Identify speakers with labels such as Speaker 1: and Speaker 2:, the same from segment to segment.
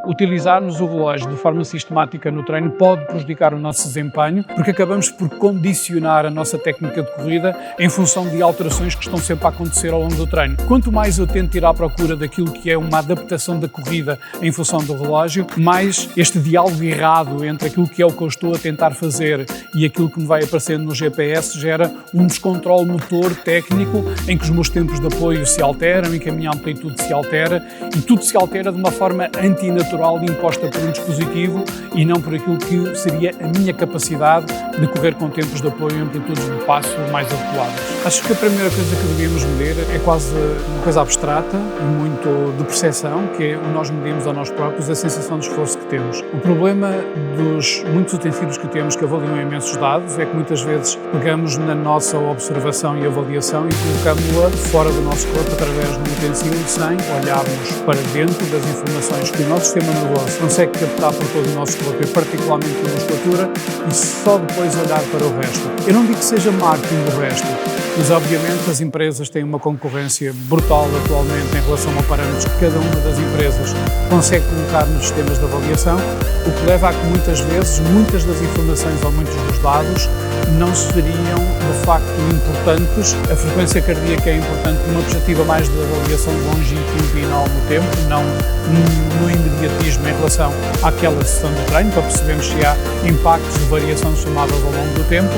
Speaker 1: utilizarmos o relógio de forma sistemática no treino pode prejudicar o nosso desempenho, porque acabamos por condicionar a nossa técnica de corrida em função de alterações que estão sempre a acontecer ao longo do treino. Quanto mais eu tento ir à procura daquilo que é uma adaptação da corrida em função do relógio, mais este diálogo errado entre aquilo que é o que eu estou a tentar fazer e aquilo que me vai aparecendo no GPS gera um descontrole motor técnico em que os meus tempos de apoio se alteram, em que a minha amplitude se altera e tudo se altera de uma forma antinatural imposta por um dispositivo e não por aquilo que seria a minha capacidade de correr com tempos de apoio e amplitudes de passo mais adequadas. Acho que a primeira coisa que devíamos medir é quase uma coisa abstrata e muito de percepção, que é o nós medimos a nós próprios a sensação de esforço que temos. O problema dos muitos utensílios que temos que avaliam imensos dados é que muitas vezes pegamos na nossa observação e avaliação e colocamos-la fora do nosso corpo através de um utensílio sem olharmos para dentro das informações que o nosso sistema nervoso consegue captar por todo o nosso corpo e particularmente pela musculatura e só depois olhar para o resto. Eu não digo que seja marketing do resto, mas obviamente as empresas têm uma concorrência brutal atualmente em relação a parâmetros que cada uma das empresas consegue colocar nos sistemas de avaliação, o que leva a que muitas vezes, muitas das informações ou muitos dos dados não seriam de facto importantes. A frequência cardíaca é importante numa perspectiva mais de avaliação longitudinal no tempo, não no imediatismo em relação àquela sessão de treino, para percebermos se há impactos de variação somadas ao longo do tempo.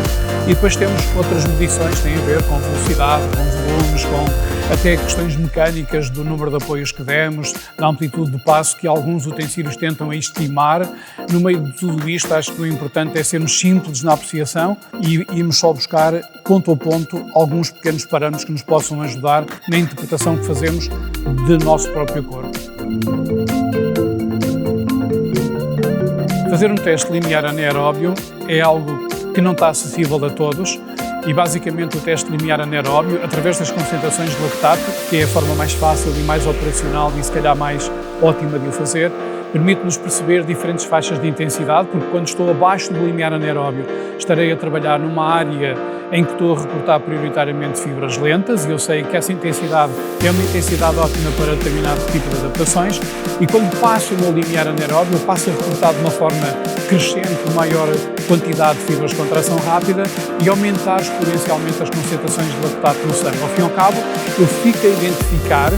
Speaker 1: E depois temos outras medições que têm a ver com velocidade, com volumes, com até questões mecânicas do número de apoios que demos, da amplitude de passo que alguns utensílios tentam estimar. No meio de tudo isto, acho que o importante é sermos simples na apreciação e irmos só buscar, ponto a ponto, alguns pequenos parâmetros que nos possam ajudar na interpretação que fazemos do nosso próprio corpo. Fazer um teste linear anaeróbio é algo que não está acessível a todos e basicamente o teste linear anaeróbio, através das concentrações de lactato, que é a forma mais fácil e mais operacional e se calhar mais ótima de o fazer, permite-nos perceber diferentes faixas de intensidade, porque quando estou abaixo do limiar anaeróbio estarei a trabalhar numa área em que estou a recrutar prioritariamente fibras lentas e eu sei que essa intensidade é uma intensidade ótima para determinado tipo de adaptações e quando passo no limiar anaeróbio eu passo a recrutar de uma forma crescente maior quantidade de fibras de contração rápida e aumentar exponencialmente as concentrações de lactato no sangue. Ao fim e ao cabo, eu fico a identificar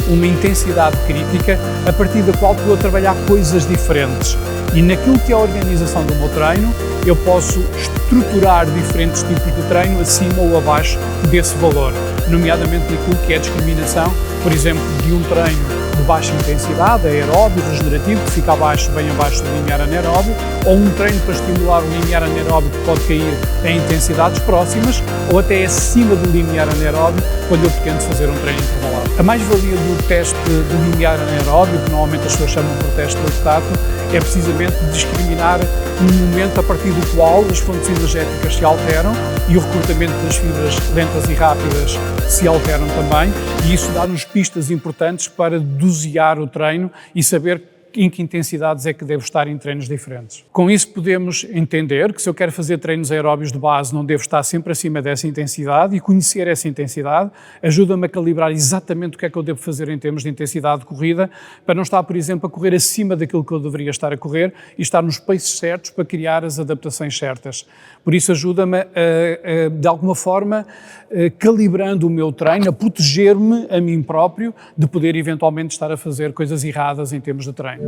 Speaker 1: uma intensidade crítica a partir da qual estou a trabalhar coisas diferentes. E naquilo que é a organização do meu treino, eu posso estruturar diferentes tipos de treino acima ou abaixo desse valor, nomeadamente naquilo que é a discriminação, por exemplo, de um treino de baixa intensidade, aeróbio, regenerativo, que fica bem abaixo do limiar anaeróbio, ou um treino para estimular o limiar anaeróbio que pode cair em intensidades próximas, ou até acima do limiar anaeróbio, quando eu pretendo fazer um treino intervalado. A mais-valia do teste de limiar anaeróbio, que normalmente as pessoas chamam por teste de lactato, é precisamente discriminar um momento a partir do qual as fontes energéticas se alteram e o recrutamento das fibras lentas e rápidas se alteram também, e isso dá-nos pistas importantes para dosear o treino e saber em que intensidades é que devo estar em treinos diferentes. Com isso podemos entender que se eu quero fazer treinos aeróbios de base não devo estar sempre acima dessa intensidade e conhecer essa intensidade ajuda-me a calibrar exatamente o que é que eu devo fazer em termos de intensidade de corrida para não estar, por exemplo, a correr acima daquilo que eu deveria estar a correr e estar nos paces certos para criar as adaptações certas. Por isso ajuda-me de alguma forma, calibrando o meu treino, a proteger-me a mim próprio de poder eventualmente estar a fazer coisas erradas em termos de treino.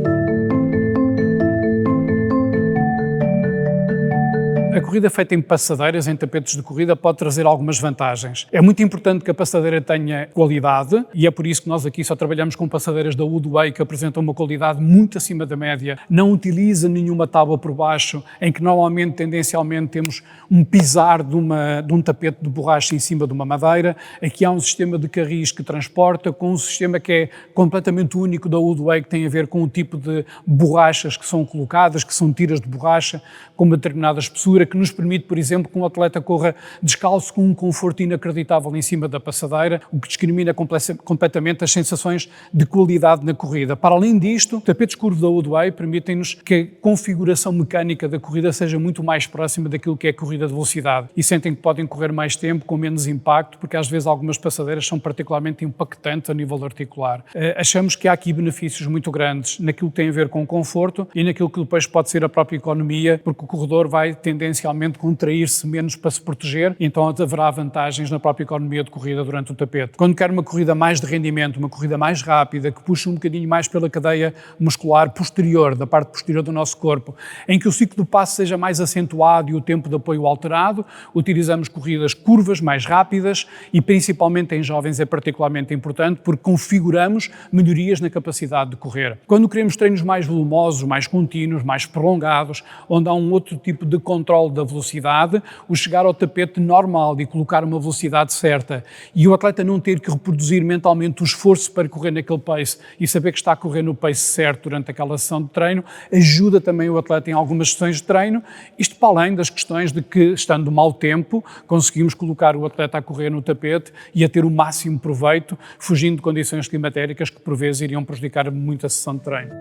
Speaker 1: A corrida feita em passadeiras, em tapetes de corrida, pode trazer algumas vantagens. É muito importante que a passadeira tenha qualidade e é por isso que nós aqui só trabalhamos com passadeiras da Woodway que apresentam uma qualidade muito acima da média. Não utiliza nenhuma tábua por baixo, em que normalmente, tendencialmente, temos um pisar de um tapete de borracha em cima de uma madeira. Aqui há um sistema de carris que transporta, com um sistema que é completamente único da Woodway, que tem a ver com o tipo de borrachas que são colocadas, que são tiras de borracha, com uma determinada espessura, que nos permite, por exemplo, que um atleta corra descalço com um conforto inacreditável em cima da passadeira, o que discrimina completamente as sensações de qualidade na corrida. Para além disto, tapetes curvos da Woodway permitem-nos que a configuração mecânica da corrida seja muito mais próxima daquilo que é a corrida de velocidade e sentem que podem correr mais tempo com menos impacto, porque às vezes algumas passadeiras são particularmente impactantes a nível articular. Achamos que há aqui benefícios muito grandes naquilo que tem a ver com o conforto e naquilo que depois pode ser a própria economia, porque o corredor vai tendencialmente contrair-se menos para se proteger, então haverá vantagens na própria economia de corrida durante o tapete. Quando quer uma corrida mais de rendimento, uma corrida mais rápida, que puxa um bocadinho mais pela cadeia muscular posterior, da parte posterior do nosso corpo, em que o ciclo do passo seja mais acentuado e o tempo de apoio alterado, utilizamos corridas curvas mais rápidas e principalmente em jovens é particularmente importante porque configuramos melhorias na capacidade de correr. Quando queremos treinos mais volumosos, mais contínuos, mais prolongados, onde há um outro tipo de controle da velocidade, o chegar ao tapete normal e colocar uma velocidade certa e o atleta não ter que reproduzir mentalmente o esforço para correr naquele pace e saber que está a correr no pace certo durante aquela sessão de treino, ajuda também o atleta em algumas sessões de treino, isto para além das questões de que, estando mau tempo, conseguimos colocar o atleta a correr no tapete e a ter o máximo proveito, fugindo de condições climatéricas que por vezes iriam prejudicar muito a sessão de treino.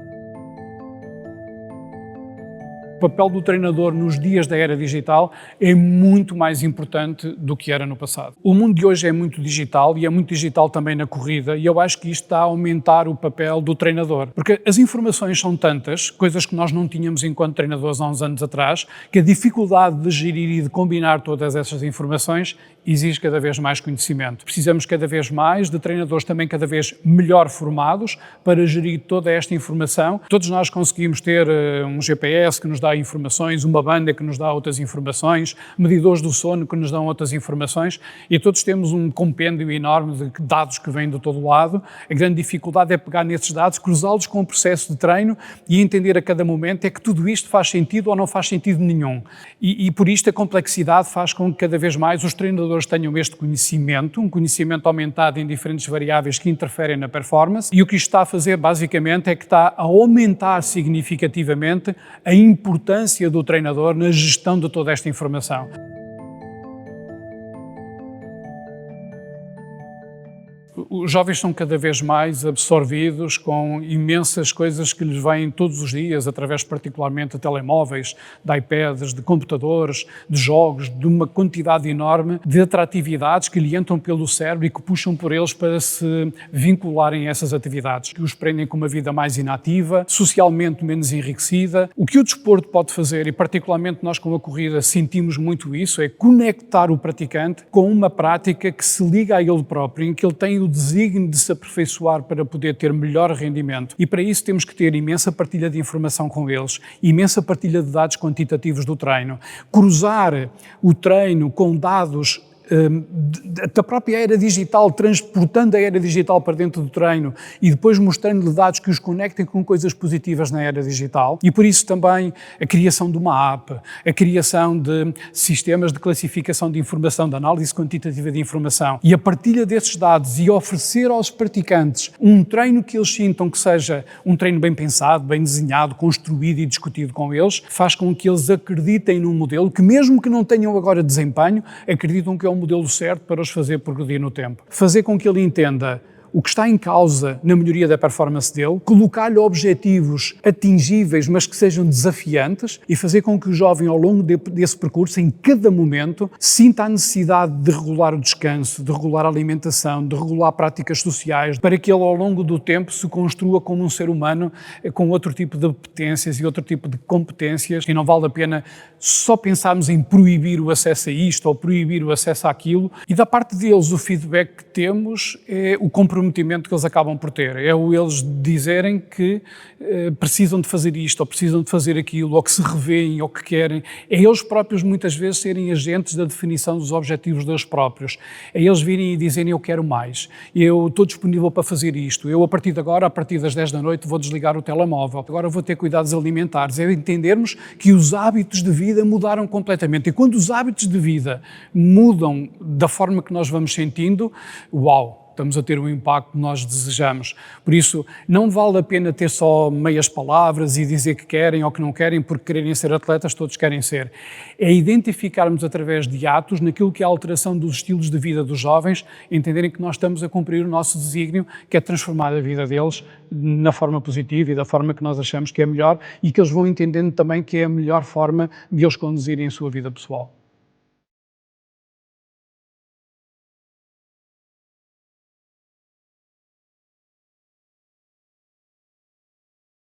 Speaker 1: O papel do treinador nos dias da era digital é muito mais importante do que era no passado. O mundo de hoje é muito digital e é muito digital também na corrida e eu acho que isto está a aumentar o papel do treinador, porque as informações são tantas, coisas que nós não tínhamos enquanto treinadores há uns anos atrás, que a dificuldade de gerir e de combinar todas essas informações exige cada vez mais conhecimento. Precisamos cada vez mais de treinadores também cada vez melhor formados para gerir toda esta informação. Todos nós conseguimos ter um GPS que nos dá informações, uma banda que nos dá outras informações, medidores do sono que nos dão outras informações e todos temos um compêndio enorme de dados que vêm de todo lado. A grande dificuldade é pegar nesses dados, cruzá-los com o processo de treino e entender a cada momento é que tudo isto faz sentido ou não faz sentido nenhum. E por isto a complexidade faz com que cada vez mais os treinadores tenham este conhecimento, um conhecimento aumentado em diferentes variáveis que interferem na performance e o que isto está a fazer basicamente é que está a aumentar significativamente a importância do treinador na gestão de toda esta informação. Os jovens são cada vez mais absorvidos com imensas coisas que lhes vêm todos os dias, através particularmente de telemóveis, de iPads, de computadores, de jogos, de uma quantidade enorme de atratividades que lhe entram pelo cérebro e que puxam por eles para se vincularem a essas atividades, que os prendem com uma vida mais inativa, socialmente menos enriquecida. O que o desporto pode fazer, e particularmente nós com a corrida sentimos muito isso, é conectar o praticante com uma prática que se liga a ele próprio, em que ele tem o desígnio de se aperfeiçoar para poder ter melhor rendimento e para isso temos que ter imensa partilha de informação com eles, imensa partilha de dados quantitativos do treino, cruzar o treino com dados da própria era digital, transportando a era digital para dentro do treino e depois mostrando-lhe dados que os conectem com coisas positivas na era digital e por isso também a criação de uma app, a criação de sistemas de classificação de informação, de análise quantitativa de informação e a partilha desses dados e oferecer aos praticantes um treino que eles sintam que seja um treino bem pensado, bem desenhado, construído e discutido com eles, faz com que eles acreditem num modelo que mesmo que não tenham agora desempenho, acreditam que é um modelo certo para os fazer progredir no tempo. Fazer com que ele entenda o que está em causa na melhoria da performance dele, colocar-lhe objetivos atingíveis, mas que sejam desafiantes e fazer com que o jovem, ao longo desse percurso, em cada momento, sinta a necessidade de regular o descanso, de regular a alimentação, de regular práticas sociais, para que ele, ao longo do tempo, se construa como um ser humano com outro tipo de apetências e outro tipo de competências e não vale a pena só pensarmos em proibir o acesso a isto ou proibir o acesso àquilo e da parte deles o feedback que temos é o comprometimento que eles acabam por ter, é o eles dizerem que precisam de fazer isto ou precisam de fazer aquilo ou que se revêem ou que querem, é eles próprios muitas vezes serem agentes da definição dos objetivos deles próprios, é eles virem e dizerem eu quero mais, eu estou disponível para fazer isto, eu a partir de agora, a partir das 10 da noite vou desligar o telemóvel, agora vou ter cuidados alimentares, é entendermos que os hábitos de vida mudaram completamente e quando os hábitos de vida mudam da forma que nós vamos sentindo, uau! estamos a ter o impacto que nós desejamos. Por isso, não vale a pena ter só meias palavras e dizer que querem ou que não querem, porque quererem ser atletas, todos querem ser. É identificarmos através de atos naquilo que é a alteração dos estilos de vida dos jovens, entenderem que nós estamos a cumprir o nosso desígnio, que é transformar a vida deles na forma positiva e da forma que nós achamos que é melhor e que eles vão entendendo também que é a melhor forma de eles conduzirem a sua vida pessoal.